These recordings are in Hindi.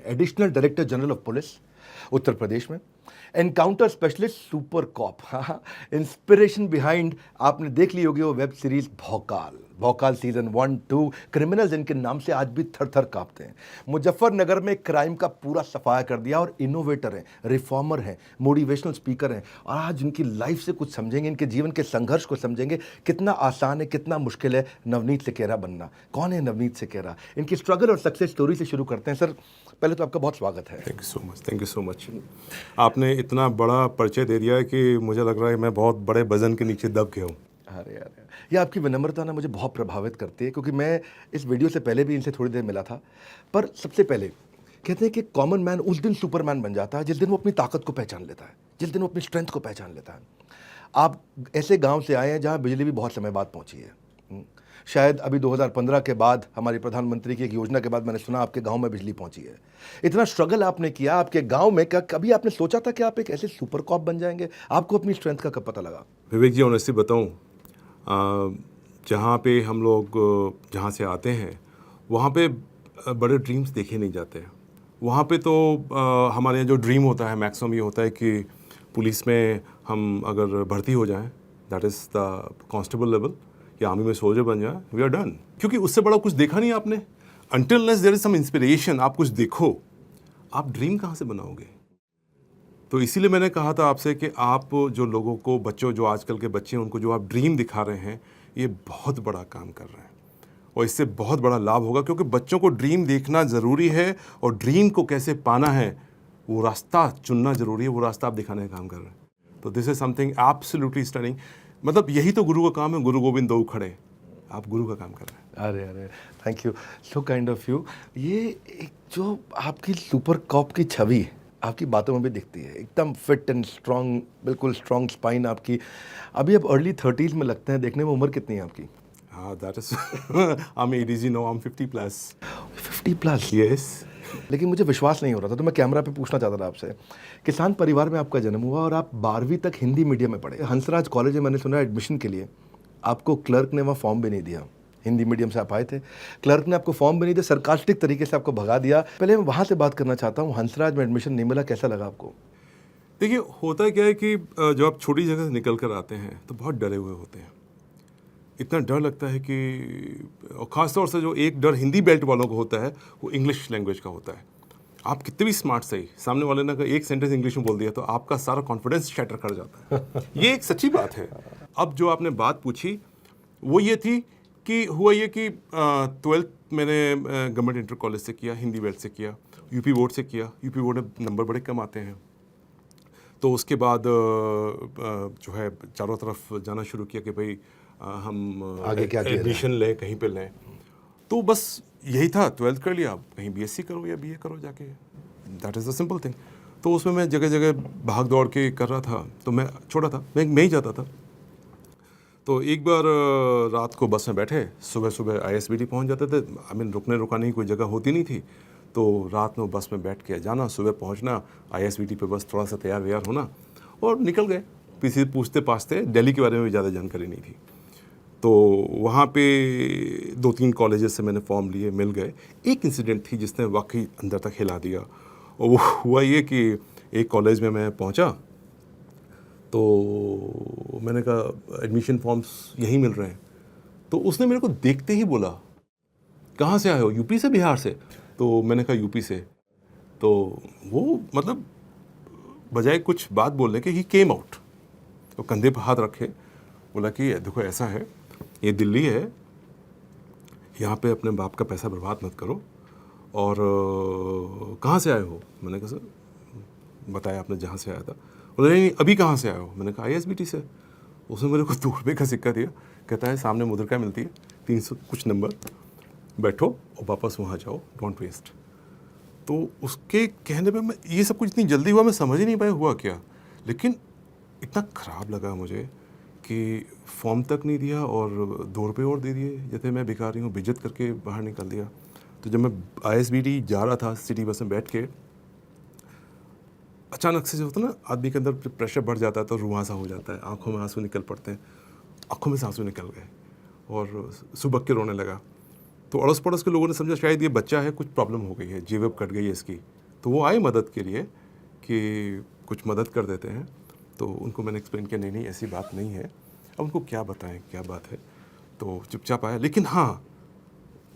Additional director general of police Uttar Pradesh में, encounter specialist super cop, inspiration behind आपने देख ली होगी वो वेब सीरीज भौकाल, भौकाल सीजन 1-2। क्रिमिनल्स इनके नाम से आज भी थर थर कांपते हैं। मुजफ्फरनगर में क्राइम का पूरा सफाया कर दिया और इनोवेटर हैं, रिफॉर्मर हैं, मोटिवेशनल स्पीकर हैं, और आज इनकी लाइफ से कुछ समझेंगे, इनके जीवन के संघर्ष को समझेंगे, कितना आसान है, कितना मुश्किल है नवनीत सिकेरा बनना। कौन है नवनीत सिकेरा, इनकी स्ट्रगल और सक्सेस स्टोरी से शुरू करते हैं। सर पहले तो आपका बहुत स्वागत है। Thank you so much, thank you so much. आपने इतना बड़ा परिचय दे दिया है कि मुझे लग रहा है मैं बहुत बड़े वजन के नीचे दब गया हूँ। अरे यार, ये आपकी विनम्रता ना मुझे बहुत प्रभावित करती है, क्योंकि मैं इस वीडियो से पहले भी इनसे थोड़ी देर मिला था। पर सबसे पहले कहते हैं कि कॉमन मैन उस दिन सुपरमैन बन जाता है जिस दिन वो अपनी ताकत को पहचान लेता है, जिस दिन वो अपनी स्ट्रेंथ को पहचान लेता है। आप ऐसे गांव से आए हैं जहां बिजली भी बहुत समय बाद पहुंची है। शायद अभी 2015 के बाद हमारी प्रधानमंत्री की एक योजना के बाद मैंने सुना आपके गांव में बिजली पहुंची है। इतना स्ट्रगल आपने किया आपके गांव में, क्या कभी आपने सोचा था कि आप एक ऐसे सुपर कॉप बन जाएंगे? आपको अपनी स्ट्रेंथ का कब पता लगा? विवेक जी, ऑनेस्टली बताऊँ, जहाँ पे हम लोग जहाँ से आते हैं वहाँ पे बड़े ड्रीम्स देखे नहीं जाते। वहाँ पे तो हमारे यहाँ जो ड्रीम होता है मैक्सिमम ये होता है कि पुलिस में हम अगर भर्ती हो जाएं, that is the constable level, या आर्मी में सोल्जर बन जाए, वी आर डन। क्योंकि उससे बड़ा कुछ देखा नहीं आपने। Until unless there is some inspiration, आप कुछ देखो, आप ड्रीम कहाँ से बनाओगे? तो इसीलिए मैंने कहा था आपसे कि आप जो लोगों को, बच्चों, जो आजकल के बच्चे हैं, उनको जो आप ड्रीम दिखा रहे हैं, ये बहुत बड़ा काम कर रहे हैं और इससे बहुत बड़ा लाभ होगा। क्योंकि बच्चों को ड्रीम देखना ज़रूरी है और ड्रीम को कैसे पाना है वो रास्ता चुनना ज़रूरी है, वो रास्ता आप दिखाने का काम कर रहे हैं। तो this is something absolutely stunning. मतलब यही तो गुरु का काम है, गुरु गोविंद दो खड़े, आप गुरु का काम कर रहे हैं। अरे अरे, thank you, so kind of you. ये एक जो आपकी सुपर कॉप की छवि आपकी बातों में भी दिखती है, एकदम फिट एंड स्ट्रांग, बिल्कुल स्ट्रांग स्पाइन आपकी। अभी आप अर्ली 30s में लगते हैं, देखने में। उम्र कितनी है आपकी? हाँ, that is I am ADG no, I am 50+। 50+? Yes. लेकिन मुझे विश्वास नहीं हो रहा था, तो मैं कैमरा पे पूछना चाहता था आपसे। किसान परिवार में आपका जन्म हुआ और आप 12वीं तक हिंदी मीडियम में पढ़े। हंसराज कॉलेज में मैंने सुना एडमिशन के लिए आपको क्लर्क ने वहाँ फॉर्म भी नहीं दिया। हिंदी मीडियम से आप आए थे, क्लर्क ने आपको फॉर्म भी नहीं दिया, सरकास्टिक तरीके से आपको भगा दिया। पहले मैं वहाँ से बात करना चाहता हूँ, हंसराज में एडमिशन नहीं मिला, कैसा लगा आपको? देखिए, होता क्या है कि जब आप छोटी जगह से निकल कर आते हैं तो बहुत डरे हुए होते हैं। इतना डर लगता है कि, और ख़ासतौर से जो एक डर हिंदी बेल्ट वालों को होता है वो इंग्लिश लैंग्वेज का होता है। आप कितने भी स्मार्ट सही, सामने वाले ने अगर एक सेंटेंस इंग्लिश में बोल दिया तो आपका सारा कॉन्फिडेंस शैटर कर जाता है। ये एक सच्ची बात है। अब जो आपने बात पूछी वो ये थी कि हुआ ये कि 12th मैंने गवर्नमेंट इंटर कॉलेज से किया, हिंदी बेल्ट से किया, यूपी बोर्ड से किया। यूपी बोर्ड में नंबर बड़े कम आते हैं। तो उसके बाद जो है चारों तरफ जाना शुरू किया कि भाई हम आगे क्या किया एडमिशन लें, कहीं पे लें। तो बस यही था, 12th कर लिया, कहीं बीएससी करो या बीए करो जाके, that is the simple thing. तो उसमें मैं जगह जगह भाग दौड़ के कर रहा था। तो मैं छोटा था, मैं ही जाता था। तो एक बार रात को बस में बैठे, सुबह सुबह आईएसबीटी पहुंच जाते थे। आई मीन रुकने रुकाने की कोई जगह होती नहीं थी। तो रात में बस में बैठ के जाना, सुबह पहुंचना, आईएसबीटी पे बस थोड़ा सा तैयार व्यार होना और निकल गए। किसी पूछते पाछते, दिल्ली के बारे में भी ज़्यादा जानकारी नहीं थी। तो वहाँ पे 2-3 कॉलेजेस से मैंने फॉर्म लिए, मिल गए। एक इंसिडेंट थी जिसने वाकई अंदर तक हिला दिया, और वो हुआ ये कि एक कॉलेज में मैं पहुँचा तो मैंने कहा एडमिशन फॉर्म्स यहीं मिल रहे हैं। तो उसने मेरे को देखते ही बोला, कहाँ से आए हो? यूपी से, बिहार से? तो मैंने कहा यूपी से। तो वो मतलब बजाय कुछ बात बोलने के, ही केम आउट, तो कंधे पर हाथ रखे, बोला कि देखो ऐसा है, ये दिल्ली है, यहाँ पे अपने बाप का पैसा बर्बाद मत करो। और कहाँ से आए हो? मैंने कहा सर, बताया आपने जहाँ से आया था। बोले नहीं, अभी कहाँ से आए हो? मैंने कहा आईएसबीटी से। उसने मेरे को 2 रुपये का सिक्का दिया, कहता है सामने मुद्रिका मिलती है, 300 कुछ नंबर, बैठो और वापस वहाँ जाओ, डोंट वेस्ट। तो उसके कहने पे मैं, ये सब कुछ इतनी जल्दी हुआ, मैं समझ ही नहीं पाया हुआ क्या। लेकिन इतना ख़राब लगा मुझे कि फॉर्म तक नहीं दिया और 2 रुपये और दे दिए, जैसे मैं भिखारी हूँ, बेइज्जत करके बाहर निकल दिया। तो जब मैं आईएसबीटी जा रहा था सिटी बस में बैठ के, अचानक से जो होता है ना, आदमी के अंदर प्रेशर बढ़ जाता है तो रुआंसा हो जाता है, आंखों में आंसू निकल पड़ते हैं। आंखों में से आंसू निकल गए और सुबह के रोने लगा। तो अड़ोस पड़ोस के लोगों ने समझा शायद ये बच्चा है, कुछ प्रॉब्लम हो गई है, जेब कट गई है इसकी, तो वो आए मदद के लिए कि कुछ मदद कर देते हैं। तो उनको मैंने एक्सप्लेन किया नहीं ऐसी बात नहीं है। अब उनको क्या बताएं क्या बात है, तो चुपचाप आया। लेकिन हाँ,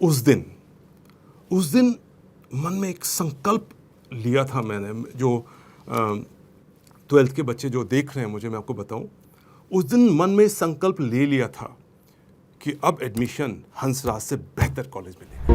उस दिन मन में एक संकल्प लिया था मैंने, जो 12th के बच्चे जो देख रहे हैं मुझे, मैं आपको बताऊं, उस दिन मन में संकल्प ले लिया था कि अब एडमिशन हंसराज से बेहतर कॉलेज में लेंगे।